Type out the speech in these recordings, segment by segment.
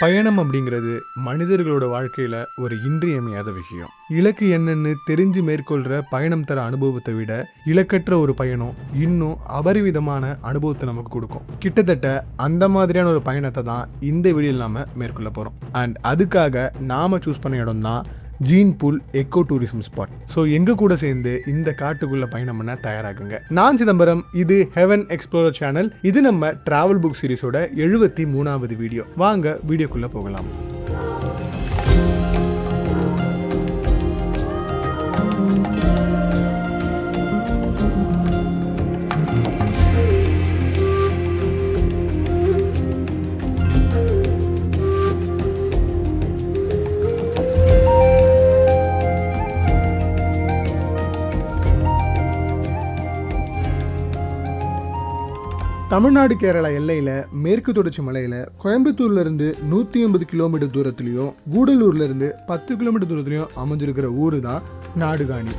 பயணம் அப்படிங்கிறது மனிதர்களோட வாழ்க்கையில் ஒரு இன்றியமையாத விஷயம். இலக்கு என்னன்னு தெரிஞ்சு மேற்கொள்கிற பயணம் தர அனுபவத்தை விட இலக்கற்ற ஒரு பயணம் இன்னும் அபரிவிதமான அனுபவத்தை நமக்கு கொடுக்கும். கிட்டத்தட்ட அந்த மாதிரியான ஒரு பயணத்தை தான் இந்த வீடியோவில் நாம் மேற்கொள்ள போகிறோம். அண்ட் அதுக்காக நாம் சூஸ் பண்ண இடம் தான் gene pool eco tourism spot. So எங்க கூட சேர்ந்து இந்த காட்டுக்குள்ள பயணம் பண்ண தயாராகுங்க. நான் சிதம்பரம், இது ஹெவன் எக்ஸ்ப்ளோரர் சேனல். இது நம்ம டிராவல் புக் சீரிஸோட 73வது வீடியோ. வாங்க வீடியோக்குள்ள போகலாம். தமிழ்நாடு கேரளா எல்லையில் மேற்கு தொடர்ச்சி மலையில் கோயம்புத்தூர்லேருந்து 180 கிலோமீட்டர் தூரத்துலையும் கூடலூர்லேருந்து 10 கிலோமீட்டர் தூரத்துலையும் அமைஞ்சிருக்கிற ஊர் தான் நாடுகாணி.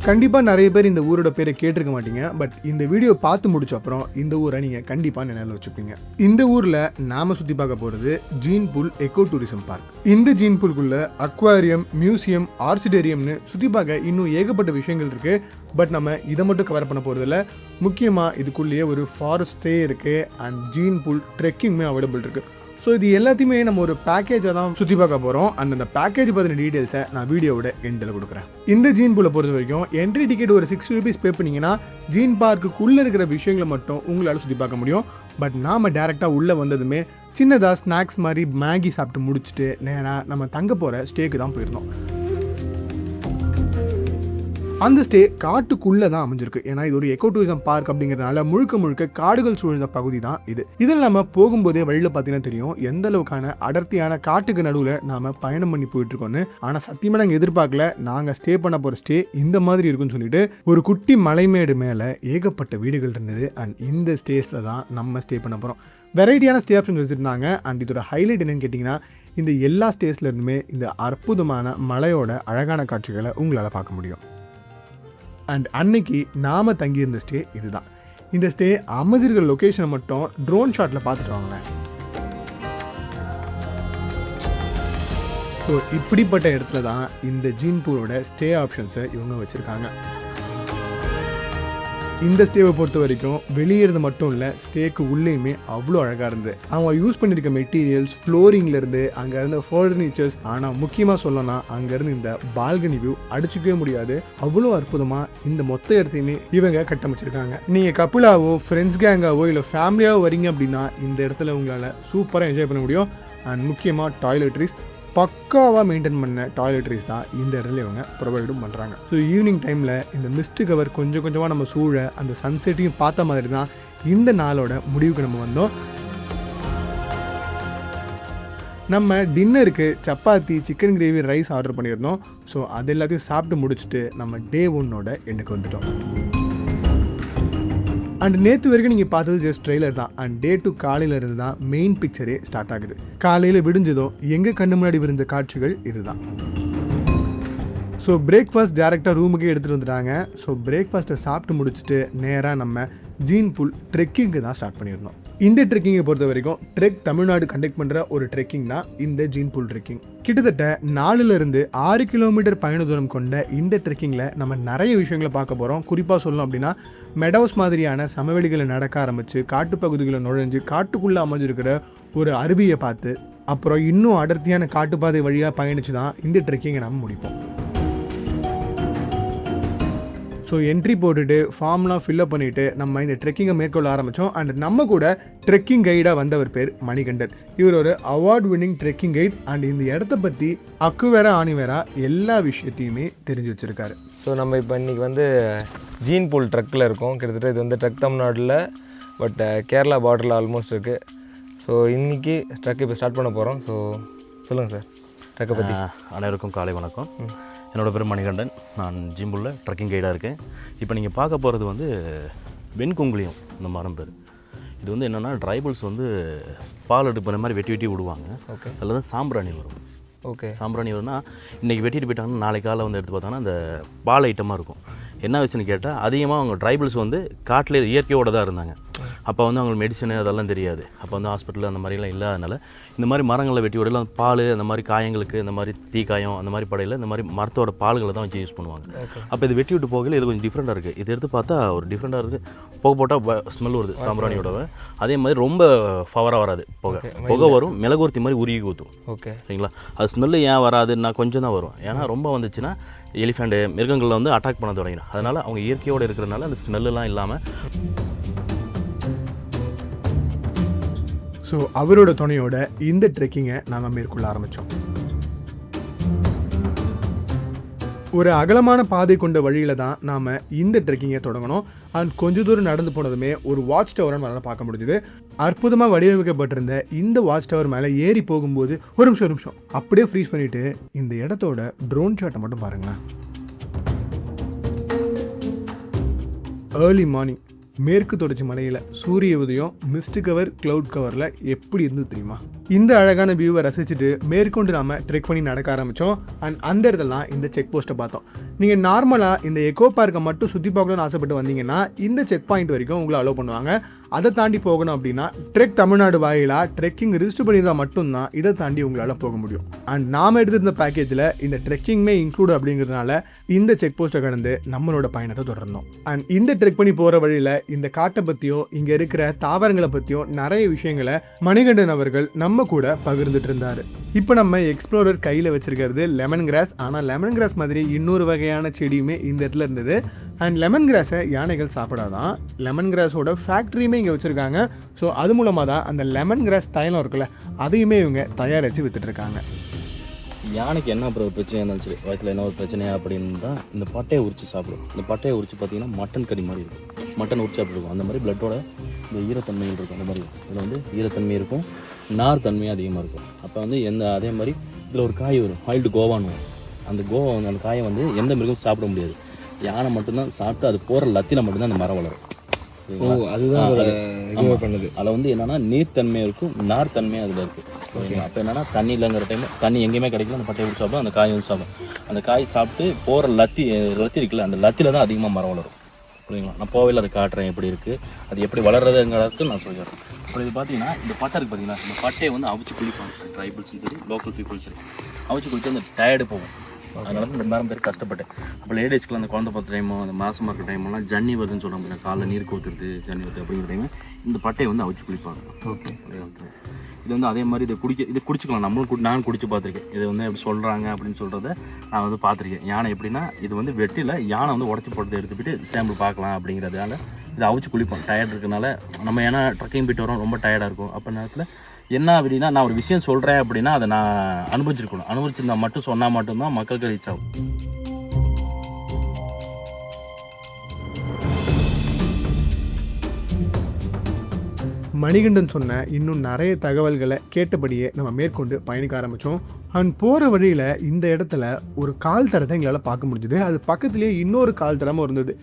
கண்டிப்பாக நிறைய பேர் இந்த ஊரோட பேரை கேட்டிருக்க மாட்டீங்க. பட் இந்த வீடியோ பார்த்து முடிச்ச அப்புறம் இந்த ஊரை நீங்கள் கண்டிப்பாக நினைவில் வச்சுப்பீங்க. இந்த ஊரில் நாம் சுற்றி பார்க்க போகிறது gene pool eco tourism park. இந்த ஜீன் பூலுக்குள்ள அக்வாரியம், மியூசியம், ஆர்சிடேரியம்னு சுற்றி பார்க்க இன்னும் ஏகப்பட்ட விஷயங்கள் இருக்குது. பட் நம்ம இதை மட்டும் கவர் பண்ண போகிறதில்ல. முக்கியமாக இதுக்குள்ளேயே ஒரு ஃபாரஸ்ட் ஸ்டே இருக்குது அண்ட் ஜீன் பூல் ட்ரெக்கிங்குமே அவைலபிள் இருக்குது. ஸோ இது எல்லாத்தையுமே நம்ம ஒரு பேக்கேஜை தான் சுற்றி பார்க்க போகிறோம். அண்ட் அந்த பேக்கேஜ் பற்றின டீட்டெயில்ஸை நான் வீடியோவோட எண்டில் கொடுக்குறேன். இந்த ஜீன் பூலை பொறுத்த வரைக்கும் என்ட்ரி டிக்கெட் ஒரு 60 rupees பே பண்ணிங்கன்னா ஜீன் பார்க்குள்ளே இருக்கிற விஷயங்களை மட்டும் உங்களால் சுற்றி பார்க்க முடியும். பட் நாம் டேரெக்டாக உள்ளே வந்ததுமே சின்னதாக ஸ்நாக்ஸ் மாதிரி மேகி சாப்பிட்டு முடிச்சுட்டு நேராக நம்ம தங்க போகிற ஸ்டேக்கு தான் போயிருந்தோம். அந்த ஸ்டே காட்டுக்குள்ளே தான் அமைஞ்சிருக்கு. ஏன்னா இது ஒரு எக்கோ டூரிசம் பார்க் அப்படிங்கிறதுனால முழுக்க காடுகள் சூழ்ந்த பகுதி தான் இது. இது இல்லாமல் போகும்போதே வழியில் பார்த்தீங்கன்னா தெரியும் எந்த அளவுக்கான அடர்த்தியான காட்டுக்கு நடுவில் நாம் பயணம் பண்ணி போயிட்டுருக்கோன்னு. ஆனால் சத்தியமாக நாங்கள் எதிர்பார்க்கல நாங்கள் ஸ்டே பண்ண போகிற ஸ்டே இந்த மாதிரி இருக்குன்னு சொல்லிட்டு. ஒரு குட்டி மலைமேடு மேலே ஏகப்பட்ட வீடுகள் இருந்தது. அண்ட் இந்த ஸ்டேஸில் தான் நம்ம ஸ்டே பண்ண போகிறோம். வெரைட்டியான ஸ்டே ஆப்ஷன்ஸ் வச்சுருந்தாங்க. அண்ட் இதோட ஹைலைட் என்னன்னு கேட்டிங்கன்னா இந்த எல்லா ஸ்டேஸ்லேருந்துமே இந்த அற்புதமான மலையோட அழகான காட்சிகளை உங்களால் பார்க்க முடியும். அண்ட் அன்னைக்கு நாம் தங்கியிருந்த ஸ்டே இதுதான். இந்த ஸ்டே அமைஞ்சிருக்கிற லொக்கேஷனை மட்டும் ட்ரோன் ஷாட்டில் பார்த்துட்டு வாங்களேன். ஸோ இப்படிப்பட்ட இடத்துல தான் இந்த ஜீன் பூலோட ஸ்டே ஆப்ஷன்ஸை இவங்க வச்சுருக்காங்க. இந்த ஸ்டேவை பொறுத்த வரைக்கும் வெளியேறது மட்டும் இல்லை, ஸ்டேக்கு உள்ளேயுமே அவ்வளோ அழகாக இருந்தது. அவங்க யூஸ் பண்ணியிருக்க மெட்டீரியல்ஸ், ஃப்ளோரிங்லேருந்து அங்கே இருந்த ஃபர்னிச்சர்ஸ், ஆனால் முக்கியமாக சொல்லணும்னா அங்கேருந்து இந்த பால்கனி வியூ அடிச்சுக்கவே முடியாது. அவ்வளோ அற்புதமாக இந்த மொத்த இடத்தையுமே இவங்க கட்டமைச்சிருக்காங்க. நீங்கள் கப்புளாவோ, ஃப்ரெண்ட்ஸ் கேங்காவோ இல்லை ஃபேமிலியாவோ வரீங்க அப்படின்னா இந்த இடத்துல உங்களால் சூப்பராக என்ஜாய் பண்ண முடியும். அண்ட் முக்கியமாக டாய்லெட்ரிஸ் பக்காவாக மெயின்டைன் பண்ண டாய்லெட்ரிஸ் தான் இந்த இடத்துல இவங்க ப்ரொவைடும் பண்ணுறாங்க. ஸோ ஈவினிங் டைமில் இந்த மிஸ்ட் கவர் கொஞ்சமாக நம்ம சூழ அந்த சன்செட்டையும் பார்த்த மாதிரி தான் இந்த நாளோட முடிவுக்கு நம்ம வந்தோம். நம்ம டின்னருக்கு chapati, chicken gravy, rice order பண்ணியிருந்தோம். ஸோ அது எல்லாத்தையும் சாப்பிட்டு முடிச்சுட்டு நம்ம டே 1 எண்டுக்கு வந்துட்டோம். அண்ட் நேற்று வரைக்கும் நீங்கள் பார்த்தது ஜஸ்ட் ட்ரெய்லர் தான். அண்ட் டே 2 காலையில் இருந்து தான் மெயின் பிக்சரே ஸ்டார்ட் ஆகுது. காலையில் விடிஞ்சதும் எங்கள் கண்ணு முன்னாடி விரிஞ்ச காட்சிகள் இதுதான். ஸோ பிரேக்ஃபாஸ்ட் டேரெக்டாக ரூமுக்கே எடுத்துகிட்டு வந்துட்டாங்க. ஸோ பிரேக்ஃபாஸ்ட்டை சாப்பிட்டு முடிச்சுட்டு நேராக நம்ம ஜீன் பூல் ட்ரெக்கிங்கு தான் ஸ்டார்ட் பண்ணியிருந்தோம். இந்த ட்ரெக்கிங்கை பொறுத்த வரைக்கும் ட்ரெக் தமிழ்நாடு கண்டக்ட் பண்ணுற ஒரு ட்ரெக்கிங் தான் இந்த ஜீன் பூல் ட்ரெக்கிங். கிட்டத்தட்ட 4 to 6 கிலோமீட்டர் பயண தூரம் கொண்ட இந்த ட்ரெக்கிங்கில் நம்ம நிறைய விஷயங்களை பார்க்க போகிறோம். குறிப்பாக சொல்லணும் அப்படின்னா மெடோஸ் மாதிரியான சமவெளிகளை நடக்க ஆரம்பித்து காட்டுப்பகுதிகளை நுழைஞ்சு காட்டுக்குள்ளே அமைஞ்சிருக்கிற ஒரு அருவியை பார்த்து அப்புறம் இன்னும் அடர்த்தியான காட்டுப்பாதை வழியாக பயணித்து தான் இந்த ட்ரெக்கிங்கை நம்ம முடிப்போம். ஸோ என்ட்ரி போட்டுட்டு ஃபார்ம்லாம் ஃபில்லப் பண்ணிவிட்டு நம்ம இந்த ட்ரெக்கிங்கை மேற்கொள்ள ஆரம்பித்தோம். அண்ட் நம்ம கூட ட்ரெக்கிங் கைடாக வந்தவர் பேர் மணிகண்டன். இவர் ஒரு award winning trekking guide. And இந்த இடத்த பற்றி அக்கு வேற ஆணி வேற எல்லா விஷயத்தையுமே தெரிஞ்சு வச்சுருக்காரு. ஸோ நம்ம இப்போ இன்றைக்கி வந்து ஜீன் பூல் ட்ரக்கில் இருக்கோம். கிட்டத்தட்ட இது வந்து ட்ரக் தமிழ்நாட்டில் பட் கேரளா பார்டரில் ஆல்மோஸ்ட் இருக்குது. ஸோ இன்றைக்கி ட்ரக் இப்போ ஸ்டார்ட் பண்ண போகிறோம். ஸோ சொல்லுங்கள் சார் ட்ரக்கை பற்றி. அனைவருக்கும் காலை வணக்கம். என்னோடய பேர் மணிகண்டன். நான் ஜீன் பூலில் ட்ரக்கிங் கைடாக இருக்கேன். இப்போ நீங்கள் பார்க்க போகிறது வந்து வெண்குங்குளியம் இந்த மரம் பேர். இது வந்து என்னென்னா ட்ரைபல்ஸ் வந்து பால் எடுப்பு மாதிரி வெட்டி விடுவாங்க. ஓகே. அதில் தான் சாம்பிராணி வரும். ஓகே. சாம்பிராணி வரும்னா இன்றைக்கி வெட்டிட்டு போயிட்டாங்கன்னா நாளைக்கு காலை வந்து எடுத்து பார்த்தோன்னா அந்த பால் ஐட்டமாக இருக்கும். என்ன விஷயம்னு கேட்டால் அதிகமாக அவங்க ட்ரைபல்ஸ் வந்து காட்டில் இயற்கையோடு தான் இருந்தாங்க. அப்போ வந்து அவங்களுக்கு மெடிசனு அதெல்லாம் தெரியாது. அப்போ வந்து ஹாஸ்பிட்டல் அந்த மாதிரிலாம் இல்லாதனால இந்த மாதிரி மரங்களை வெட்டி விடல பால் அந்த மாதிரி காயங்களுக்கு இந்த மாதிரி தீக்காயம் அந்த மாதிரி படையில் இந்த மாதிரி மரத்தோட பால்களை தான் வச்சு யூஸ் பண்ணுவாங்க. அப்போ இது வெட்டி விட்டு போகல இது கொஞ்சம் டிஃப்ரெண்ட்டாக இருக்குது. இது எடுத்து பார்த்தா ஒரு டிஃப்ரெண்ட்டாக இருக்குது. புகை போட்டால் ஸ்மெல் வருது சாம்பிராணியோட. அதே மாதிரி ரொம்ப பவராக வராது புகை வரும், மிளகுவர்த்தி மாதிரி உருகி ஊற்றும். ஓகே சரிங்களா? அது ஸ்மெல்லு ஏன் வராதுன்னா கொஞ்சம் தான் வரும். ஏன்னா ரொம்ப வந்துச்சுன்னா எலிஃபெண்ட்டு மிருகங்களில் வந்து அட்டாக் பண்ண தொடங்கிடும். அதனால் அவங்க இயற்கையோடு இருக்கிறதுனால அந்த ஸ்மெல்லாம் இல்லாமல். ஸோ அவரோட துணையோட இந்த ட்ரெக்கிங்கை நாம் மேற்கொள்ள ஆரம்பித்தோம். ஒரு அகலமான பாதை கொண்ட வழியில் தான் நாம் இந்த ட்ரெக்கிங்கை தொடங்கணும். அண்ட் கொஞ்ச தூரம் நடந்து போனதுமே ஒரு வாட்ச் டவரை நம்மளால் பார்க்க முடிஞ்சுது. அற்புதமாக வடிவமைக்கப்பட்டிருந்த இந்த வாட்ச் டவர் மேலே ஏறி போகும்போது ஒரு நிமிஷம் அப்படியே ஃப்ரீஸ் பண்ணிவிட்டு இந்த இடத்தோட ட்ரோன் ஷாட்டை மட்டும் பாருங்களேன். ஏர்லி மார்னிங் மேற்கு தொடர்ச்சி மலையில் சூரிய உதயம் மிஸ்ட் கவர் க்ளவுட் கவரில் எப்படி இருந்தது தெரியுமா? இந்த அழகான வியூவை ரசிச்சுட்டு மேற்கொண்டு நாம் ட்ரெக் பண்ணி நடக்க ஆரம்பித்தோம். அண்ட் அந்த இடத்துலலாம் இந்த செக் போஸ்ட்டை பார்த்தோம். நீங்கள் நார்மலாக இந்த எக்கோ பார்க்கை மட்டும் சுற்றி பார்க்கணும்னு ஆசைப்பட்டு வந்தீங்கன்னா இந்த செக் பாயிண்ட் வரைக்கும் உங்களை அலோவ் பண்ணுவாங்க. அதை தாண்டி போகணும் அப்படின்னா ட்ரெக் தமிழ்நாடு வாயிலாக ட்ரெக்கிங் ரிஜிஸ்டர் பண்ணியிருந்தால் மட்டும்தான் இதை தாண்டி உங்களால் போக முடியும். அண்ட் நாம் எடுத்திருந்த பேக்கேஜில் இந்த ட்ரெக்கிங்குமே இன்க்ளூட் அப்படிங்கிறதுனால இந்த செக் போஸ்ட்டை கடந்து நம்மளோட பயணத்தை தொடர்ந்தோம். அண்ட் இந்த ட்ரெக் பண்ணி போகிற வழியில் இந்த காட்டை பற்றியும் இங்கே இருக்கிற தாவரங்களை பற்றியும் நிறைய விஷயங்களை மணிகண்டன் அவர்கள் நம்ம கூட பகிர்ந்துட்டு இருந்தார். இப்போ நம்ம எக்ஸ்ப்ளோரர் கையில் வச்சிருக்கிறது லெமன் கிராஸ். ஆனால் லெமன் கிராஸ் மாதிரி இன்னொரு வகையான செடியுமே இந்த இடத்துல இருந்தது. அண்ட் லெமன் கிராஸை யானைகள் சாப்பிடாதான். லெமன் கிராஸோட ஃபேக்ட்ரியுமே இங்கே வச்சுருக்காங்க. ஸோ அது மூலமாக தான் அந்த லெமன் கிராஸ் தைலம் இருக்குல்ல அதையுமே இவங்க தயாரித்து விற்றுட்ருக்காங்க. யானைக்கு என்ன அப்புறம் பிரச்சனையாக இருந்துச்சு, வயிற்றில் என்ன ஒரு பிரச்சனையா அப்படின்னு தான் இந்த பட்டையை உரிச்சு சாப்பிடும். இந்த பட்டையை உரிச்சு பார்த்தீங்கன்னா மட்டன் கறி மாதிரி இருக்கும். மட்டன் உரிச்சு சாப்பிடுவோம். அந்த மாதிரி பிளட்டோட இந்த ஈரத்தன்மைகள் இருக்கும். அந்த மாதிரி இதில் வந்து ஈரத்தன்மை இருக்கும், நார் தன்மையும் அதிகமாக இருக்கும். அப்போ வந்து அதே மாதிரி இதில் ஒரு காய் வரும், வைல்டு கோவான்னு. அந்த கோவா வந்து அந்த காயை வந்து எந்த மிருகம் சாப்பிட முடியாது. யானை மட்டும்தான் சாப்பிட்டு அது போகிற லத்தியில் மட்டும்தான் அந்த மரம் வளரும். அதுதான் பண்ணுது. அதில் வந்து என்னென்னா நீர்த்தன்மையும் இருக்கும், நார் தன்மையும் அதில் இருக்குது. அப்போ என்னென்னா தண்ணி இல்லைங்கிற டைம் தண்ணி எங்கேயுமே கிடைக்கல, அந்த பட்டையை விட்டு சாப்பிடும், அந்த காய் வந்து சாப்பிடும். அந்த காய் சாப்பிட்டு போகிற லத்தி இருக்குல்ல அந்த லத்தியில் தான் அதிகமாக மரம் வளரும். புரியுங்களா? நான் போவையில் அதை காட்டுறேன் எப்படி இருக்குது, அது எப்படி வளர்றதுங்கிறதுக்கு நான் சொல்லிடுறேன். அப்புறம் இது பார்த்தீங்கன்னா இந்த பட்டை இருக்குது பார்த்தீங்கன்னா, இந்த பட்டையை வந்து அவிச்சு குளிப்பாங்க. ட்ரைபிள்ஸும் சரி லோக்கல் பீப்புள்ஸ் சரி அவிச்சு குளிச்சு அந்த டயர்டு போகும். அதனால தான் 2000 பேர் கஷ்டப்பட்டேன். அப்போ லேடிஸ்க்குலாம் அந்த குழந்தை பார்த்த டைமோ அந்த மாதமாக இருக்கிற டைமெல்லாம் ஜன்னி வருதுன்னு சொல்கிறாங்க. காலைல நீர் கோத்துருது ஜன்னி வருது அப்படிங்கிற டைம் இந்த பட்டையை வந்து அவிச்சு குளிப்பாங்க. ஓகே, இது வந்து அதே மாதிரி இதை குடிச்சிக்கலாம். நான் குடிச்சு பார்த்துருக்கேன். இது வந்து எப்படி சொல்கிறாங்க அப்படின்னு சொல்கிறத நான் வந்து பார்த்துருக்கேன். யானை எப்படின்னா இது வந்து வெட்டியில் யானை வந்து உடச்சி போட்டு எடுத்துக்கிட்டு சாம்பிள் பார்க்கலாம் அப்படிங்கிறதுனால இதை அவிச்சு குளிப்போம். டயர்ட் இருக்கனால நம்ம ஏன்னா ட்ரக்கிங் போய்ட்டு வரோம், ரொம்ப டயர்டாக இருக்கும். அப்போ நேரத்தில் என்ன அப்படின்னா நான் ஒரு விஷயம் சொல்கிறேன் அப்படின்னா அதை நான் அனுபவிச்சிருந்தா மட்டும் சொன்னால் மட்டும்தான் மக்களுக்கு ரீச் ஆகும். மணிகண்டன் சொன்ன இன்னும் நிறைய தகவல்களை கேட்டபடியே நம்ம மேற்கொண்டு பயணிக்க ஆரம்பித்தோம். அண்ட் போகிற வழியில் இந்த இடத்துல ஒரு கால் தடத்தை எங்களால் பார்க்க முடிஞ்சுது. அது பக்கத்துலேயே இன்னொரு கால் தடமும் இருந்தது.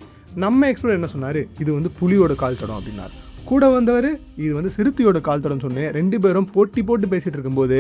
நம்ம எக்ஸ்ப்ளோர் என்ன சொன்னார், இது வந்து புலியோட கால் தடம் அப்படின்னார். கூட வந்தவர் இது வந்து சிறுத்தையோட கால் தடம் சொன்னேன். 2 பேரும் போட்டி போட்டு பேசிகிட்டு இருக்கும்போது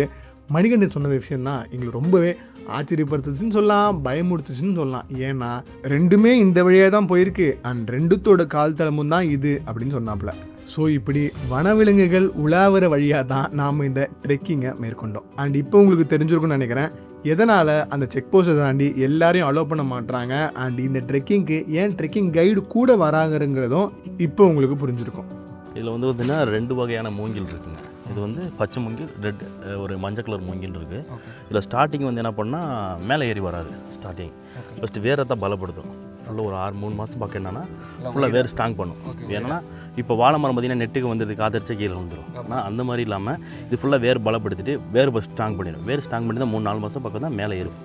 மணிகண்டன் சொன்ன விஷயந்தான் எங்களுக்கு ரொம்பவே ஆச்சரியப்படுத்துச்சுன்னு சொல்லலாம், பயமுடுத்துச்சுன்னு சொல்லலாம். ஏன்னா 2மே இந்த வழியாக தான் போயிருக்கு அண்ட் 2தோட கால் தளமும் தான் இது அப்படின்னு சொன்னாப்புல. ஸோ இப்படி வனவிலங்குகள் உலாவர வழியாக தான் நாம் இந்த ட்ரெக்கிங்கை மேற்கொண்டோம். அண்ட் இப்போ உங்களுக்கு தெரிஞ்சிருக்குன்னு நினைக்கிறேன் எதனால் அந்த செக் போஸ்ட்டை தாண்டி எல்லாரையும் அலோவ் பண்ண மாட்டாங்க. அண்ட் இந்த ட்ரெக்கிங்க்கு ஏன் ட்ரெக்கிங் கைடு கூட வராங்கிறதும் இப்போ உங்களுக்கு புரிஞ்சிருக்கும். இதில் வந்து பார்த்தீங்கன்னா 2 வகையான மூங்கில் இருக்குங்க. இது வந்து பச்சை மூங்கில், ரெட் ஒரு மஞ்சள் கலர் மூங்கில் இருக்குது. இதில் ஸ்டார்டிங் வந்து என்ன பண்ணால் மேலே ஏறி வராது. ஸ்டார்டிங் ஃபஸ்ட்டு வேரை தான் பலப்படுத்தும். ஃபுல்லாக ஒரு 3 மாதம் பக்கம் என்னென்னா ஃபுல்லாக வேறு ஸ்ட்ராங் பண்ணும். ஏன்னா இப்போ வாழை மரம் பார்த்திங்கன்னா நெட்டுக்கு வந்துது காத்தரிச்சா கீழே வந்துடும். ஆனால் அந்த மாதிரி இல்லாமல் இது ஃபுல்லாக வேர் பலப்படுத்திட்டு வேறு ஸ்ட்ராங் பண்ணிடும். வேர் ஸ்ட்ராங் பண்ணி தான் 3-4 மாதம் பக்கம் தான் மேலே ஏறும்.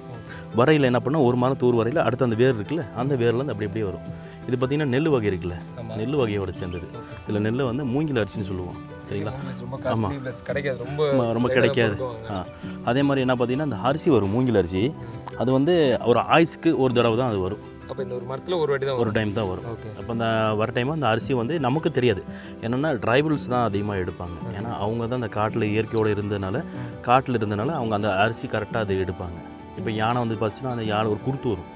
வரையில் என்ன பண்ணால் 1 மாதம் தூர் வரையில் அடுத்து அந்த வேர் இருக்குல்ல அந்த வேர்லேருந்து அப்படி அப்படியே வரும். இது பார்த்திங்கன்னா நெல் வகை இருக்குல்ல, நெல் வகையோட சேர்ந்தது. இதில் நெல் வந்து மூங்கில் அரிசின்னு சொல்லுவோம். சரிங்களா? ஆமாம், ரொம்ப கிடைக்காது. அதே மாதிரி என்ன பார்த்திங்கன்னா இந்த அரிசி வரும் மூங்கில் அரிசி. அது வந்து ஒரு ஆயுசுக்கு ஒரு தடவை தான் அது வரும். அப்போ இந்த ஒரு மரத்தில் ஒரு டைம் தான் வரும். அப்போ அந்த வர டைம் அந்த அரிசி வந்து நமக்கு தெரியாது. என்னென்னா ட்ரைபல்ஸ் தான் அதிகமாக எடுப்பாங்க. ஏன்னா அவங்க தான் அந்த காட்டில் இயற்கையோடு இருந்ததுனால அவங்க அந்த அரிசி கரெக்டாக அதை எடுப்பாங்க. இப்போ யானை வந்து பார்த்துச்சுன்னா அந்த யானை ஒரு குருத்து வரும்.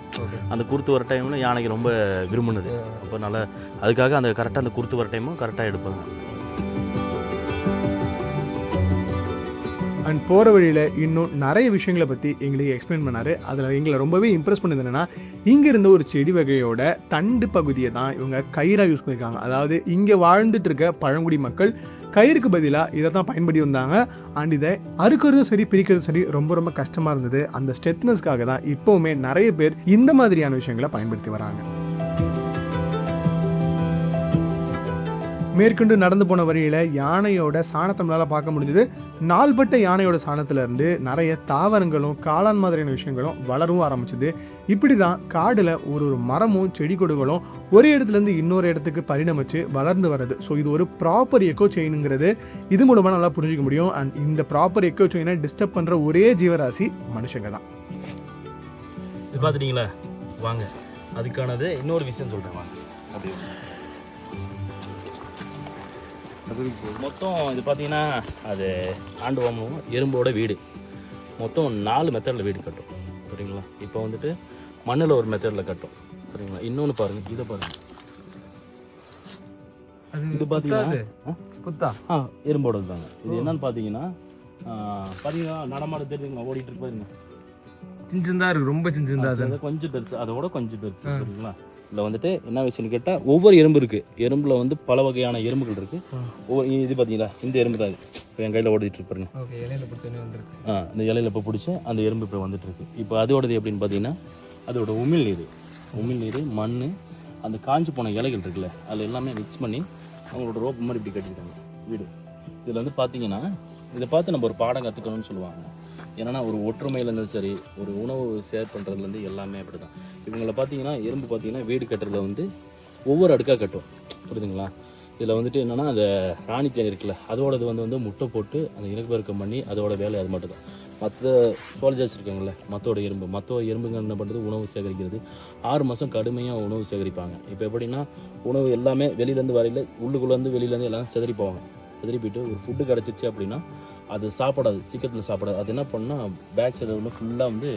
அந்த குருத்து வர டைமில் யானைக்கு ரொம்ப விரும்பினது. அப்போ நல்லா அதுக்காக அந்த கரெக்டாக அந்த குருத்து வர டைமும் கரெக்டாக எடுப்பாங்க. அண்ட் போகிற வழியில் இன்னும் நிறைய விஷயங்களை பற்றி எங்களுக்கு எக்ஸ்பிளைன் பண்ணார். அதில் எங்களை ரொம்பவே இம்ப்ரெஸ் பண்ணது என்னென்னா, இங்கே இருந்த ஒரு செடி வகையோட தண்டு பகுதியை தான் இவங்க கயிறாக யூஸ் பண்ணியிருக்காங்க. அதாவது இங்கே வாழ்ந்துட்டு இருக்க பழங்குடி மக்கள் கயிறுக்கு பதிலாக இதை தான் பயன்படுத்தி வந்தாங்க. அண்ட் இதை அறுக்கிறதும் சரி பிரிக்கிறதும் சரி ரொம்ப ரொம்ப கஷ்டமாக இருந்தது. அந்த ஸ்ட்ரெத்னஸ்க்காக தான் இப்போவுமே நிறைய பேர் இந்த மாதிரியான விஷயங்களை பயன்படுத்தி வராங்க. மேற்கொண்டு நடந்து போன வழியில் யானையோட சாணத்தை நம்மளால் பார்க்க முடிஞ்சது. நாள்பட்ட யானையோட சாணத்திலேருந்து நிறைய தாவரங்களும் காளான் மாதிரியான விஷயங்களும் வளரவும் ஆரம்பிச்சுது. இப்படி தான் காடில் ஒரு மரமும் செடி கொடிகளும் ஒரு இடத்துலேருந்து இன்னொரு இடத்துக்கு பரிணமிச்சு வளர்ந்து வர்றது. ஸோ இது ஒரு ப்ராப்பர் எக்கோ செயினுங்கிறது இது மூலமாக நல்லா புரிஞ்சிக்க முடியும். அண்ட் இந்த ப்ராப்பர் எக்கோ செயினை டிஸ்டர்ப் பண்ணுற ஒரே ஜீவராசி மனுஷங்க தான். இது பார்த்துட்டீங்களா? வாங்க, அதுக்கானது இன்னொரு விஷயம் சொல்கிறேன். வாங்க அப்படி மொத்தம் இது பார்த்தீங்கன்னா அது ஆண்டுவாமும் எறும்போட வீடு மொத்தம் 4 மெத்தடில் வீடு கட்டும். சரிங்களா? இப்போ வந்துட்டு மண்ணில் ஒரு மெத்தடில் கட்டும். சரிங்களா? இன்னொன்று பாருங்கள், இதை பாருங்கள். இது பார்த்தீங்கன்னா எறும்போடது தாங்க. இது என்னன்னு பார்த்தீங்கன்னா நடமாட தெரியுங்களா? ஓடிட்டு இருப்பாருங்க. சின்னதாக இருக்குது, ரொம்ப சின்னதாக, கொஞ்சம் பெருசு, அதோட கொஞ்சம் பெருசு. சரிங்களா? இதில் வந்துட்டு என்ன விஷயம்னு கேட்டால் ஒவ்வொரு எறும்பு இருக்குது. எறும்பில் வந்து பல வகையான எறும்புகள் இருக்குது. ஒவ்வொரு இது பார்த்தீங்களா, இந்த எறும்பு தான் இது. இப்போ என் கையில் ஓடிட்டு இருப்பாருங்க. இந்த இலையில இப்போ பிடிச்சி அந்த எறும்பு இப்போ வந்துட்டு இருக்கு. இப்போ அதோடது எப்படின்னு பார்த்தீங்கன்னா அதோட உமிழ்நீர் மண் அந்த காஞ்சி போன இலைகள் இருக்குல்ல, அதில் எல்லாமே மிக்ஸ் பண்ணி அவங்களோட ரோப்பு மாதிரி இப்படி கட்டிக்கிட்டாங்க வீடு. இதில் வந்து பார்த்தீங்கன்னா இதை பார்த்து நம்ம ஒரு பாடம் கற்றுக்கணும்னு சொல்லுவாங்க. ஏன்னா ஒரு ஒற்றுமையிலேருந்து சரி, ஒரு உணவு ஷேர் பண்ணுறதுலேருந்து எல்லாமே அப்படி தான். இவங்களை பார்த்தீங்கன்னா எறும்பு பார்த்தீங்கன்னா வீடு கட்டுறதுல வந்து ஒவ்வொரு அடுக்காக கட்டும். புரியுதுங்களா? இதில் வந்துட்டு என்னென்னா அந்த ராணி தேன் இருக்குல்ல, அதோடது வந்து முட்டை போட்டு அந்த இனப்பெருக்கம் பண்ணி அதோட வேலை அது மட்டும் தான். மற்ற சோல்ஜர்ஸ் இருக்காங்கள்ல, மற்ற எறும்புங்க என்ன பண்ணுறது, உணவு சேகரிக்கிறது. 6 மாதம் கடுமையாக உணவு சேகரிப்பாங்க. இப்போ எப்படின்னா உணவு எல்லாமே வெளியிலேருந்து வரையில் உள்ளுக்குள்ளேருந்து வெளியிலேருந்து எல்லாம் செதறி போவாங்க. செதறி போயிட்டு ஒரு ஃபுட்டு கிடச்சிச்சு அப்படின்னா அது சாப்பிடாது, சீக்கிரத்தில் சாப்பிடாது. அது என்ன பண்ணால் பேக் சைடில் வந்து ஃபுல்லாக வந்து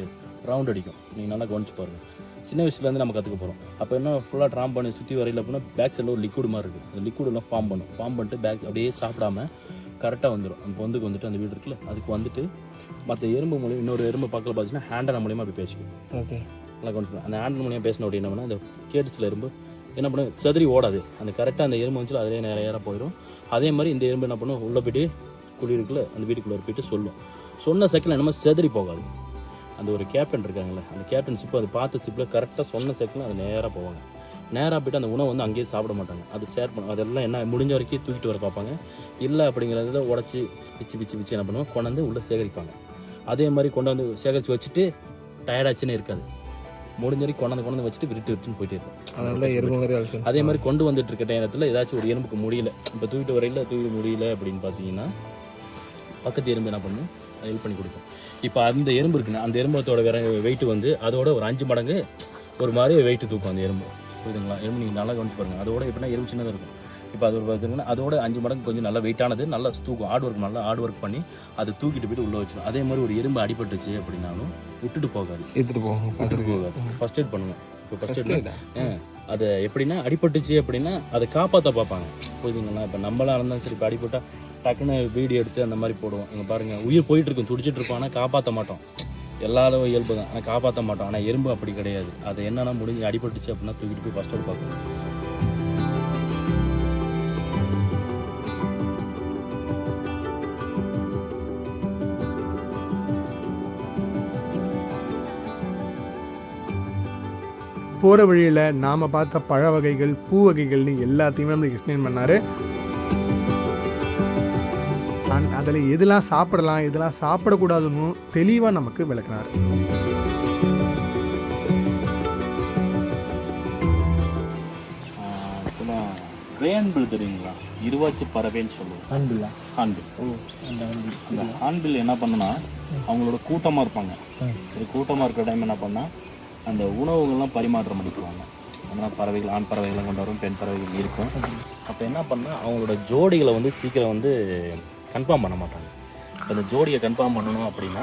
ரவுண்ட் அடிக்கும். நீங்கள் நல்லா கவனிச்சு பாருங்கள். சின்ன வயசுலேருந்து நம்ம கற்றுக்க போகிறோம். அப்போ என்ன ஃபுல்லாக ட்ராம் பண்ணி சுற்றி வரையில் அப்படின்னா பேக் சைடில் ஒரு லிக்விட் மாதிரி இருக்குது. அந்த லிக்விடெல்லாம் ஃபார்ம் பண்ணிட்டு பேக் அப்படியே சாப்பிடாம கரெக்டாக வந்துடும். அந்த பொந்துக்கு வந்துட்டு அந்த வீடு இருக்குல்ல, அதுக்கு வந்துட்டு மற்ற எறும்பு மூலியம் இன்னொரு எறும்பு பக்கத்தில் பார்த்தீங்கன்னா ஹேண்டர் மூலியமாக அப்படி பேசிக்கும். ஓகே, நல்லா கவனிச்சு. அந்த ஹேண்டர் மூலியம் பேசின அப்படி என்ன பண்ணால் அந்த கேட்டுச்சில் எறும்பு என்ன பண்ண செதறி ஓடாது. அந்த கரெக்டாக அந்த எறும்பு வந்து அதிலே நேரம் போயிடும். அதே மாதிரி இந்த எறும்பு என்ன பண்ணும், உள்ளே போய்ட்டு குடியிருக்குள்ள அந்த வீட்டுக்குள்ளே போய்ட்டு சொன்ன செகண்டில் என்னமோ செதறி போகாது. அந்த ஒரு கேப்டன் இருக்காங்கல்ல, அந்த கேப்டன் சிப்பு அது பார்த்த சிப்பில் கரெக்டாக சொன்ன செகண்டில் அது நேராக போவாங்க. நேராக போய்ட்டு அந்த உணவு வந்து அங்கேயே சாப்பிட மாட்டாங்க. அது ஷேர் பண்ண அதெல்லாம் என்ன முடிஞ்ச வரைக்கும் தூக்கிட்டு வர பார்ப்பாங்க. இல்லை அப்படிங்கிறத உடச்சி பிச்சு என்ன பண்ணுவாங்க, கொண்டு வந்து உள்ளே சேகரிப்பாங்க. அதே மாதிரி கொண்டு வந்து சேகரித்து வச்சுட்டு டயர்டாச்சுன்னு இருக்காது. முடிஞ்ச வரைக்கும் கொண்டு வந்து வச்சுட்டு விட்டுன்னு போயிட்டே இருக்கும். அதே மாதிரி கொண்டு வந்துட்டு இருக்க நேரத்தில் ஏதாச்சும் ஒரு எறும்புக்கு முடியல, இப்போ தூக்கிட்டு வரையில் தூக்கிட்டு முடியல அப்படின்னு பார்த்தீங்கன்னா பக்கத்து எறும்பு என்ன பண்ணும், ஹெல்ப் பண்ணி கொடுக்கும். இப்போ அந்த எறும்பு இருக்குன்னா அந்த எறும்பத்தோட வெயிட் வந்து அதோட ஒரு 5 மடங்கு ஒரு மாதிரி வெயிட்டு தூக்கும் அந்த எறும்பு. புரியுதுங்களா? எறும்பு நீங்கள் நல்லா கவனிச்சு பாருங்கள். அதோட எப்படின்னா எறும்பு சின்னதாக இருக்கும். இப்போ அது பார்த்தீங்கன்னா அதோட 5 மடங்கு கொஞ்சம் நல்லா வெயிட்டானது, நல்லா தூக்கும். ஹார்ட் ஒர்க் பண்ணி அதை தூக்கிட்டு போய்ட்டு உள்ளே வச்சிடும். அதே மாதிரி ஒரு எறும்பு அடிபட்டுச்சு அப்படின்னாலும் விட்டுட்டு போகாது. ஃபர்ஸ்ட் எய்ட் பண்ணுங்க. இப்போ ஃபர்ஸ்ட் எய்ட் அதை எப்படின்னா அடிபட்டுச்சு அப்படின்னா அதை காப்பாற்ற பார்ப்பாங்க. புரியுதுங்களா? இப்போ நம்மளாக இருந்தாலும் சரி, இப்போ அடிபட்டால் டக்குன்னு வீடியோ எடுத்து அந்த மாதிரி போடுவோம். இங்கே பாருங்கள், உயிர் போயிட்டு இருக்கும், துடிச்சிட்டு இருப்போம், ஆனால் காப்பாற்ற மாட்டோம். எல்லாரும் இயல்பு தான், ஆனால் காப்பாற்ற மாட்டோம். ஆனால் எறும்பு அப்படி கிடையாது. அது என்னென்னா முடிஞ்சு அடிபட்டுச்சு அப்படின்னா தூக்கிட்டு போய் ஃபர்ஸ்ட் எய்ட் பார்க்கணும். போகிற வழியில் நாம் பார்த்த பழ வகைகள் பூ வகைகள்னு எல்லாத்தையுமே நம்மளுக்கு எக்ஸ்பிளைன் பண்ணார். அதில் எதெல்லாம் சாப்பிடலாம் எதெல்லாம் சாப்பிடக்கூடாதுன்னு தெளிவாக நமக்கு விளக்குனார். ரேன்பில் தெரியுங்களா? இருவாச்சி பறவைன்னு சொல்லுவோம். அந்த ஹான்பில் என்ன பண்ணுன்னா அவங்களோட கூட்டமாக இருப்பாங்க. கூட்டமாக இருக்கிற டைம் என்ன பண்ணால் அந்த உணவுகள்லாம் பரிமாற்றம் பண்ணிக்குவாங்க. அதனால் பறவைகள், ஆண் பறவைகளை கொண்டு வரும், பெண் பறவைகள் இருக்கும். அப்போ என்ன பண்ணால் அவங்களோட ஜோடிகளை வந்து சீக்கிரம் வந்து கன்ஃபார்ம் பண்ண மாட்டாங்க. இப்போ இந்த ஜோடியை கன்ஃபார்ம் பண்ணணும் அப்படின்னா